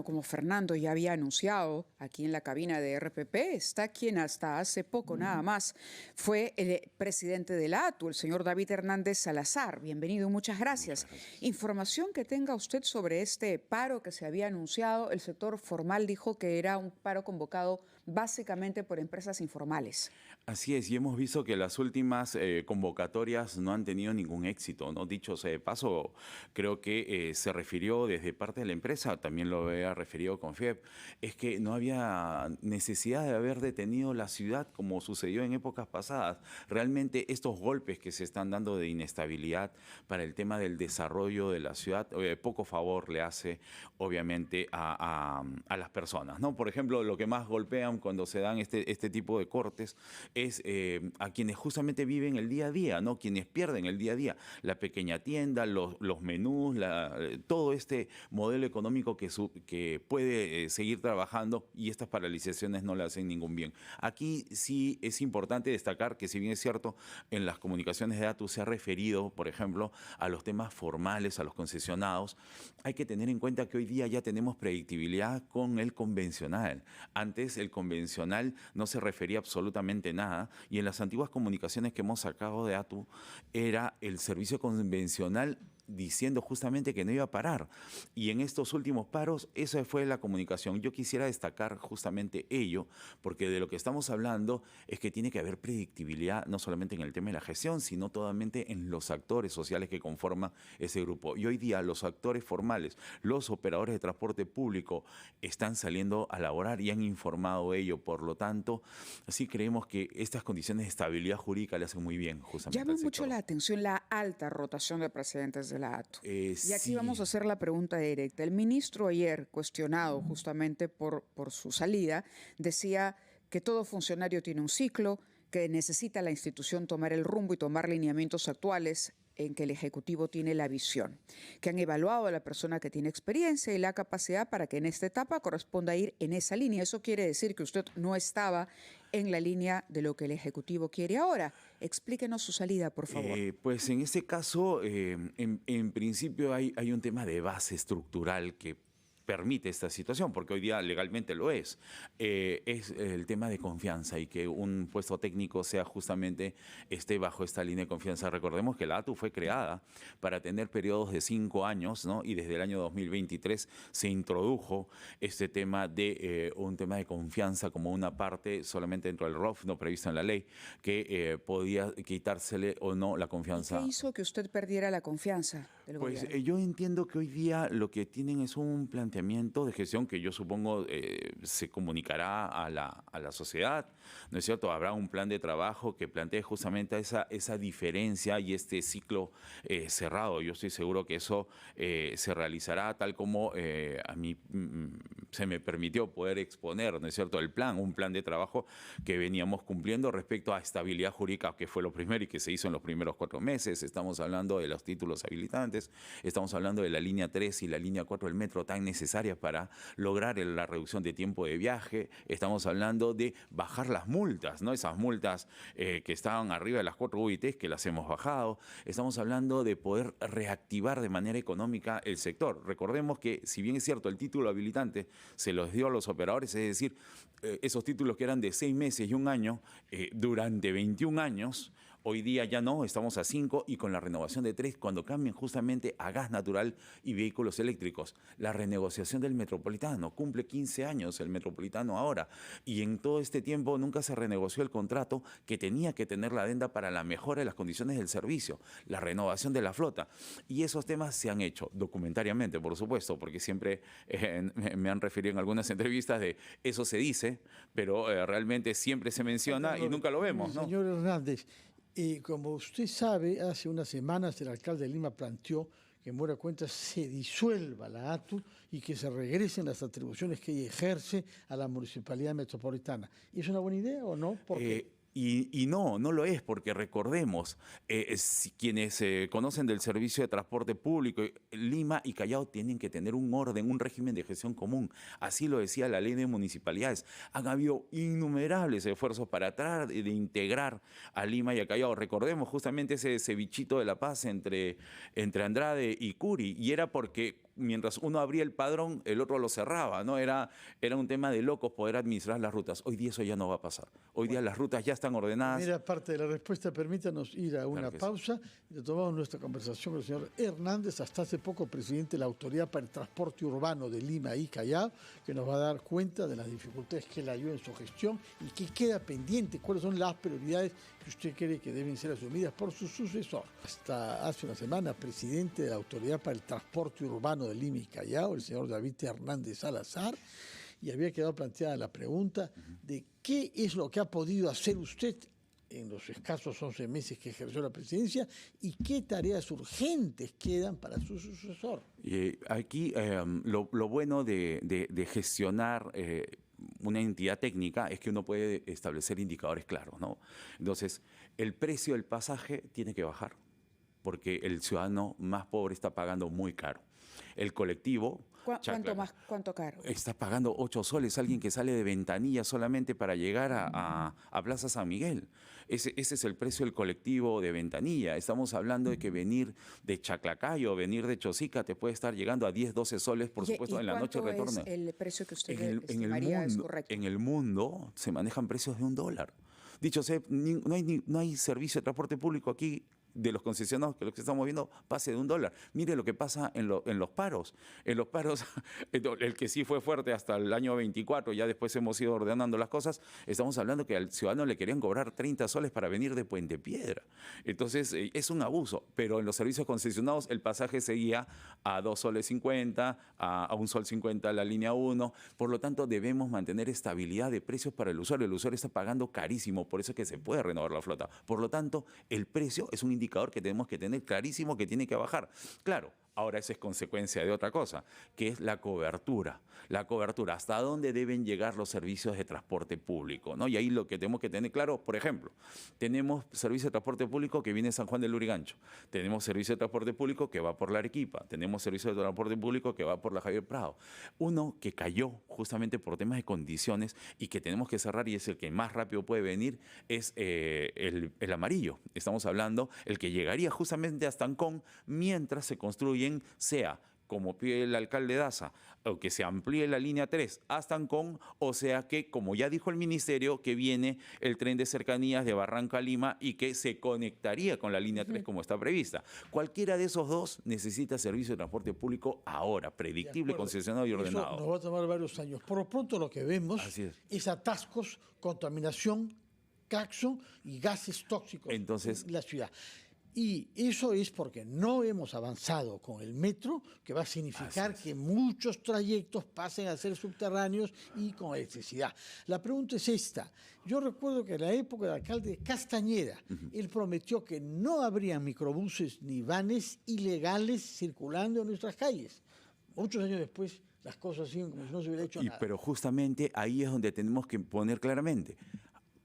bueno, como Fernando ya había anunciado aquí en la cabina de RPP, está quien hasta hace poco nada más fue el presidente de la ATU, el señor David Hernández Salazar. Bienvenido, muchas gracias. Información que tenga usted sobre este paro que se había anunciado. El sector formal dijo que era un paro convocado básicamente por empresas informales. Así es, y hemos visto que las últimas convocatorias no han tenido ningún éxito, ¿no? Dicho sea de paso, creo que se refirió desde parte de la empresa, también lo había referido con FIEP, es que no había necesidad de haber detenido la ciudad como sucedió en épocas pasadas. Realmente estos golpes que se están dando de inestabilidad para el tema del desarrollo de la ciudad, poco favor le hace, obviamente, a las personas, ¿no? Por ejemplo, lo que más golpean cuando se dan este tipo de cortes es a quienes justamente viven el día a día, ¿no? Quienes pierden el día a día, la pequeña tienda, los menús, todo este modelo económico que puede seguir trabajando, y estas paralizaciones no le hacen ningún bien. Aquí sí es importante destacar que, si bien es cierto, en las comunicaciones de ATU se ha referido, por ejemplo, a los temas formales, a los concesionados, hay que tener en cuenta que hoy día ya tenemos predictibilidad con el convencional. Antes el convencional no se refería absolutamente nada, y en las antiguas comunicaciones que hemos sacado de ATU era el servicio convencional diciendo justamente que no iba a parar. Y en estos últimos paros, esa fue la comunicación. Yo quisiera destacar justamente ello, porque de lo que estamos hablando es que tiene que haber predictibilidad, no solamente en el tema de la gestión, sino totalmente en los actores sociales que conforman ese grupo. Y hoy día los actores formales, los operadores de transporte público, están saliendo a laborar y han informado ello. Por lo tanto, sí creemos que estas condiciones de estabilidad jurídica le hacen muy bien justamente Llama al mucho sector. la atención la alta rotación de presidentes de la ATU. Y aquí vamos a Sí. hacer la pregunta directa. El ministro ayer, cuestionado justamente por su salida, decía que todo funcionario tiene un ciclo, que necesita la institución tomar el rumbo y tomar lineamientos actuales en que el Ejecutivo tiene la visión, que han evaluado a la persona que tiene experiencia y la capacidad para que en esta etapa corresponda ir en esa línea. Eso quiere decir que usted no estaba en la línea de lo que el Ejecutivo quiere ahora. Explíquenos su salida, por favor. Pues en este caso, en principio hay un tema de base estructural que permite esta situación, porque hoy día legalmente lo es. Es el tema de confianza, y que un puesto técnico sea justamente esté bajo esta línea de confianza. Recordemos que la ATU fue creada para tener periodos de 5 años, ¿no? Y desde el año 2023 se introdujo este tema de un tema de confianza como una parte solamente dentro del ROF, no previsto en la ley, que podía quitársele o no la ¿Y confianza. qué hizo que usted perdiera la confianza del Pues gobierno? yo entiendo que hoy día lo que tienen es un planteamiento de gestión que yo supongo se comunicará a la sociedad, ¿no es cierto? Habrá un plan de trabajo que plantee justamente esa diferencia y este ciclo cerrado. Yo estoy seguro que eso se realizará tal como a mí se me permitió poder exponer, ¿no es cierto?, un plan de trabajo que veníamos cumpliendo respecto a estabilidad jurídica, que fue lo primero y que se hizo en los primeros 4 meses. Estamos hablando de los títulos habilitantes, estamos hablando de la línea 3 y la línea 4 del metro, tan necesarias para lograr la reducción de tiempo de viaje. Estamos hablando de bajar las multas, ¿no? Esas multas que estaban arriba de las 4 UITs, que las hemos bajado. Estamos hablando de poder reactivar de manera económica el sector. Recordemos que, si bien es cierto, el título habilitante se los dio a los operadores, es decir, esos títulos que eran de 6 meses y 1 año, durante 21 años, hoy día ya no, estamos a 5, y con la renovación de 3, cuando cambien justamente a gas natural y vehículos eléctricos. La renegociación del Metropolitano, cumple 15 años el Metropolitano ahora, y en todo este tiempo nunca se renegoció el contrato que tenía que tener la adenda para la mejora de las condiciones del servicio, la renovación de la flota. Y esos temas se han hecho documentariamente, por supuesto, porque siempre me han referido en algunas entrevistas de eso se dice, pero realmente siempre se menciona y nunca lo vemos, ¿no? Señor Hernández, como usted sabe, hace unas semanas el alcalde de Lima planteó que en buena cuenta se disuelva la ATU y que se regresen las atribuciones que ella ejerce a la Municipalidad Metropolitana. ¿Es una buena idea o no? ¿Por qué? Y no lo es, porque recordemos, quienes conocen del servicio de transporte público, Lima y Callao tienen que tener un orden, un régimen de gestión común. Así lo decía la ley de municipalidades. Han habido innumerables esfuerzos para tratar de integrar a Lima y a Callao. Recordemos justamente ese bichito de la paz entre Andrade y Curi, y era porque mientras uno abría el padrón, el otro lo cerraba, ¿no? Era un tema de locos poder administrar las rutas. Hoy día eso ya no va a pasar. Hoy día las rutas ya están ordenadas. Primera parte de la respuesta, permítanos ir a una pausa y retomamos nuestra conversación con el señor Hernández, hasta hace poco presidente de la Autoridad para el Transporte Urbano de Lima y Callao, que nos va a dar cuenta de las dificultades que él halló en su gestión y qué queda pendiente, cuáles son las prioridades que usted cree que deben ser asumidas por su sucesor. Hasta hace una semana, presidente de la Autoridad para el Transporte Urbano de Lima y Callao, el señor David Hernández Salazar, y había quedado planteada la pregunta de qué es lo que ha podido hacer usted en los escasos 11 meses que ejerció la presidencia y qué tareas urgentes quedan para su sucesor. Aquí lo bueno de gestionar una entidad técnica es que uno puede establecer indicadores claros, ¿no? Entonces, el precio del pasaje tiene que bajar, porque el ciudadano más pobre está pagando muy caro. El colectivo... ¿Cuánto caro? Está pagando 8 soles alguien que sale de Ventanilla solamente para llegar a Plaza San Miguel. Ese es el precio del colectivo de Ventanilla. Estamos hablando de que venir de Chaclacayo, venir de Chosica, te puede estar llegando a 10, 12 soles, por supuesto, en la noche de retorno. ¿Cuánto es el precio que usted estimaría es correcto? En el mundo se manejan precios de $1. Dicho sea, no hay servicio de transporte público aquí de los concesionarios, que lo que estamos viendo pase de $1. Mire lo que pasa en los paros. En los paros, el que sí fue fuerte hasta el año 24, ya después hemos ido ordenando las cosas, estamos hablando que al ciudadano le querían cobrar 30 soles para venir de Puente Piedra. Entonces, es un abuso, pero en los servicios concesionados el pasaje seguía a 2 soles 50, a 1 sol 50 la línea 1, por lo tanto debemos mantener estabilidad de precios para el usuario está pagando carísimo, por eso es que se puede renovar la flota. Por lo tanto, el precio es un indicador que tenemos que tener clarísimo que tiene que bajar. Claro, ahora eso es consecuencia de otra cosa, que es la cobertura. La cobertura, hasta dónde deben llegar los servicios de transporte público, ¿no? Y ahí lo que tenemos que tener claro, por ejemplo, tenemos servicio de transporte público que viene de San Juan del Lurigancho, tenemos servicio de transporte público que va por la Arequipa, tenemos servicio de transporte público que va por la Javier Prado. Uno que cayó justamente por temas de condiciones y que tenemos que cerrar, y es el que más rápido puede venir, es el amarillo. Estamos hablando el que llegaría justamente hasta Ancón mientras se construyen, sea como pide el alcalde Daza, o que se amplíe la línea 3 hasta Ancón, o sea que, como ya dijo el ministerio, que viene el tren de cercanías de Barranca a Lima y que se conectaría con la línea 3 como está prevista. Cualquiera de esos dos necesita servicio de transporte público ahora, predictible, concesionado y ordenado. Eso nos va a tomar varios años. Por lo pronto lo que vemos es atascos, contaminación, claxon y gases tóxicos en la ciudad. Y eso es porque no hemos avanzado con el metro, que va a significar que muchos trayectos pasen a ser subterráneos y con electricidad. La pregunta es esta. Yo recuerdo que en la época del alcalde Castañeda, él prometió que no habría microbuses ni vanes ilegales circulando en nuestras calles. Muchos años después, las cosas siguen como si no se hubiera hecho nada. Pero justamente ahí es donde tenemos que poner claramente,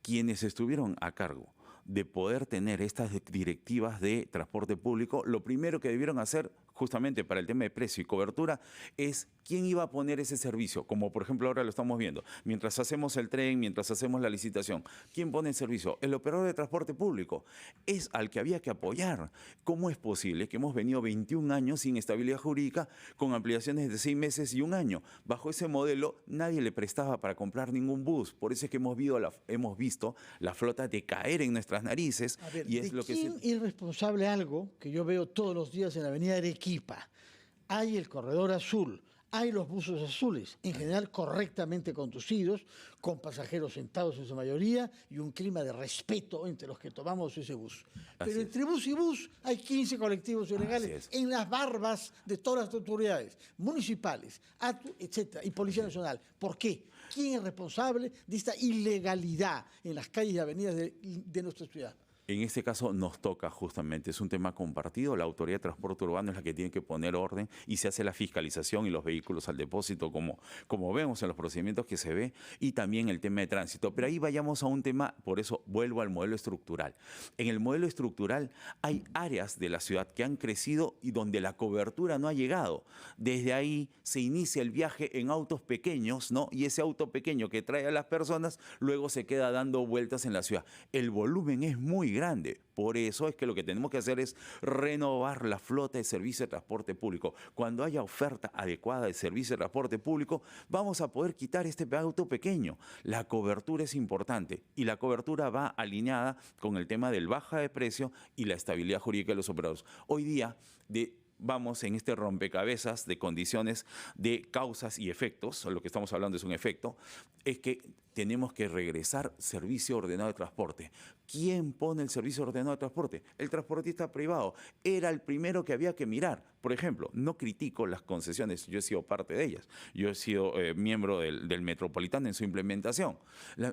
quienes estuvieron a cargo de poder tener estas directivas de transporte público, lo primero que debieron hacer justamente para el tema de precio y cobertura es quién iba a poner ese servicio, como por ejemplo ahora lo estamos viendo, mientras hacemos el tren, mientras hacemos la licitación, ¿quién pone el servicio? El operador de transporte público, es al que había que apoyar. ¿Cómo es posible que hemos venido 21 años sin estabilidad jurídica con ampliaciones de 6 meses y 1 año? Bajo ese modelo nadie le prestaba para comprar ningún bus, por eso es que hemos visto la flota decaer en nuestras narices. A ver, y es lo que ¿quién es responsable de algo que yo veo todos los días en la avenida Arequipa? Hay el corredor azul, hay los buses azules, en general correctamente conducidos, con pasajeros sentados en su mayoría y un clima de respeto entre los que tomamos ese bus. Pero entre bus y bus hay 15 colectivos ilegales en las barbas de todas las autoridades municipales, etcétera, y Policía Nacional. ¿Por qué? ¿Quién es responsable de esta ilegalidad en las calles y avenidas de nuestra ciudad? En este caso nos toca justamente, es un tema compartido, la Autoridad de Transporte Urbano es la que tiene que poner orden y se hace la fiscalización y los vehículos al depósito como vemos en los procedimientos que se ve, y también el tema de tránsito. Pero ahí vayamos a un tema, por eso vuelvo al modelo estructural. En el modelo estructural hay áreas de la ciudad que han crecido y donde la cobertura no ha llegado. Desde ahí se inicia el viaje en autos pequeños, ¿no? Y ese auto pequeño que trae a las personas luego se queda dando vueltas en la ciudad. El volumen es muy grande grande. Por eso es que lo que tenemos que hacer es renovar la flota de servicio de transporte público. Cuando haya oferta adecuada de servicio de transporte público, vamos a poder quitar este auto pequeño. La cobertura es importante y la cobertura va alineada con el tema del baja de precio y la estabilidad jurídica de los operadores. Hoy día, vamos en este rompecabezas de condiciones de causas y efectos, lo que estamos hablando es un efecto, es que tenemos que regresar servicio ordenado de transporte. ¿Quién pone el servicio ordenado de transporte? El transportista privado. Era el primero que había que mirar. Por ejemplo, no critico las concesiones, yo he sido parte de ellas. Yo he sido miembro del Metropolitano en su implementación.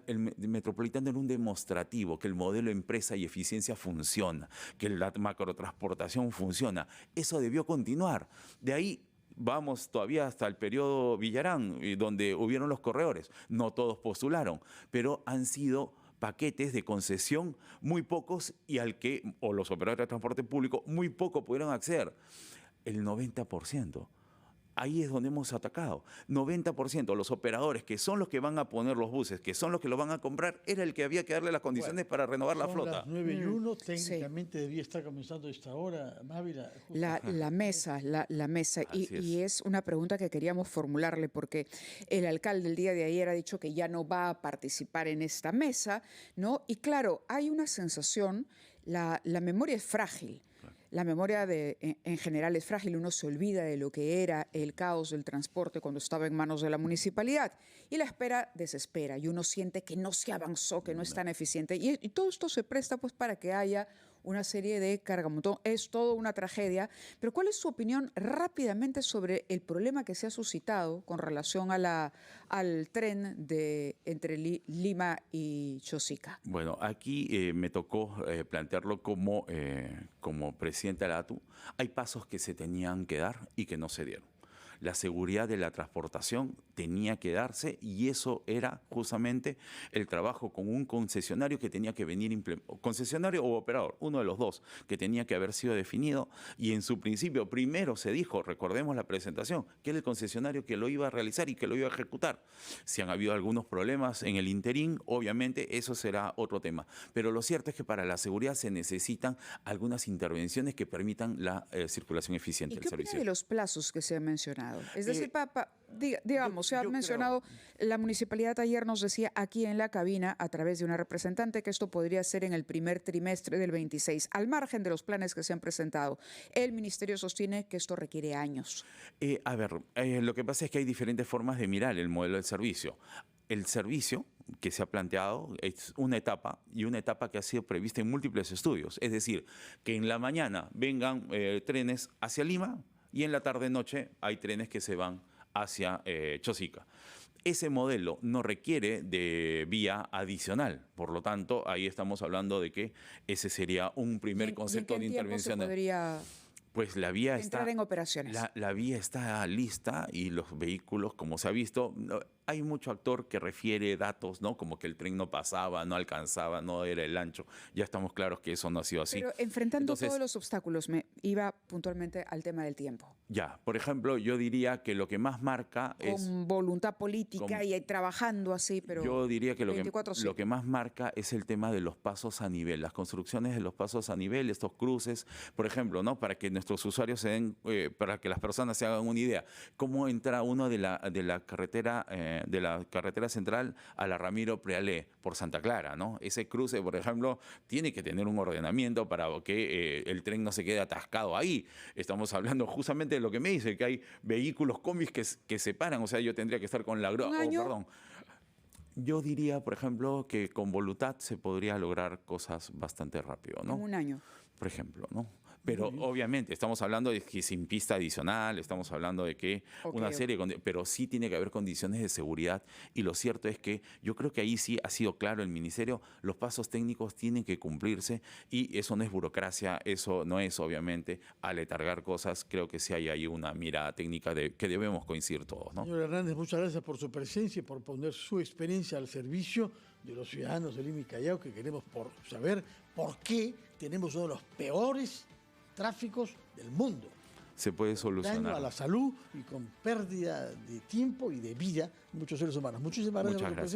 El Metropolitano era un demostrativo que el modelo empresa y eficiencia funciona, que la macrotransportación funciona. Eso debió continuar. De ahí vamos todavía hasta el periodo Villarán, donde hubieron los corredores. No todos postularon, pero han sido paquetes de concesión muy pocos y o los operadores de transporte público, muy poco pudieron acceder. El 90%. Ahí es donde hemos atacado. 90%, los operadores que son los que van a poner los buses, que son los que lo van a comprar, era el que había que darle las condiciones para renovar la flota. Las 9:01, técnicamente debía estar comenzando esta hora, Mávila. La mesa. Y es una pregunta que queríamos formularle, porque el alcalde el día de ayer ha dicho que ya no va a participar en esta mesa, ¿no? Y claro, hay una sensación, la memoria es frágil. La memoria en general es frágil, uno se olvida de lo que era el caos del transporte cuando estaba en manos de la municipalidad y la espera desespera y uno siente que no se avanzó, que no es tan eficiente y todo esto se presta pues para que haya una serie de cargamontón. Es todo una tragedia, pero ¿cuál es su opinión rápidamente sobre el problema que se ha suscitado con relación al tren entre Lima y Chosica? Bueno, aquí me tocó plantearlo como presidente de la ATU. Hay pasos que se tenían que dar y que no se dieron. La seguridad de la transportación tenía que darse y eso era justamente el trabajo con un concesionario que tenía que venir, concesionario o operador, uno de los dos, que tenía que haber sido definido y en su principio primero se dijo, recordemos la presentación, que era el concesionario que lo iba a realizar y que lo iba a ejecutar. Si han habido algunos problemas en el interín, obviamente eso será otro tema, pero lo cierto es que para la seguridad se necesitan algunas intervenciones que permitan la circulación eficiente del servicio. ¿Y qué opina de los plazos que se han mencionado? Es decir, digamos, se ha mencionado, la municipalidad ayer nos decía aquí en la cabina, a través de una representante, que esto podría ser en el primer trimestre del 26, al margen de los planes que se han presentado. El ministerio sostiene que esto requiere años. Lo que pasa es que hay diferentes formas de mirar el modelo del servicio. El servicio que se ha planteado es una etapa y una etapa que ha sido prevista en múltiples estudios. Es decir, que en la mañana vengan trenes hacia Lima, y en la tarde-noche hay trenes que se van hacia Chosica. Ese modelo no requiere de vía adicional, por lo tanto, ahí estamos hablando de que ese sería un primer concepto de intervención. Pues la vía entrar en operaciones. La vía está lista y los vehículos, como se ha visto, hay mucho actor que refiere datos, ¿no? Como que el tren no pasaba, no alcanzaba, no era el ancho. Ya estamos claros que eso no ha sido así. Pero enfrentando todos los obstáculos, me iba puntualmente al tema del tiempo. Ya, por ejemplo, yo diría que lo que más marca es... Con voluntad política y trabajando así, pero... Yo diría que lo que más marca es el tema de los pasos a nivel, las construcciones de los pasos a nivel, estos cruces, por ejemplo, ¿no? Para que nuestros usuarios se den, para que las personas se hagan una idea, cómo entra uno de la carretera central a la Ramiro Prealé por Santa Clara, ¿no? Ese cruce, por ejemplo, tiene que tener un ordenamiento para que el tren no se quede atascado ahí. Estamos hablando justamente de lo que me dice, que hay vehículos combis que se paran, o sea, yo tendría que estar con la grúa. Yo diría, por ejemplo, que con voluntad se podría lograr cosas bastante rápido, ¿no? En un año. Por ejemplo, ¿no? Pero obviamente estamos hablando de que sin pista adicional, estamos hablando de que una serie de pero sí tiene que haber condiciones de seguridad y lo cierto es que yo creo que ahí sí ha sido claro el ministerio, los pasos técnicos tienen que cumplirse y eso no es burocracia, eso no es obviamente aletargar cosas, creo que sí hay ahí una mirada técnica que debemos coincidir todos, ¿no? Señor Hernández, muchas gracias por su presencia y por poner su experiencia al servicio de los ciudadanos de Lima y Callao, que queremos saber por qué tenemos uno de los peores tráficos del mundo. Se puede solucionar. Daño a la salud y con pérdida de tiempo y de vida de muchos seres humanos. Muchísimas gracias por su presencia.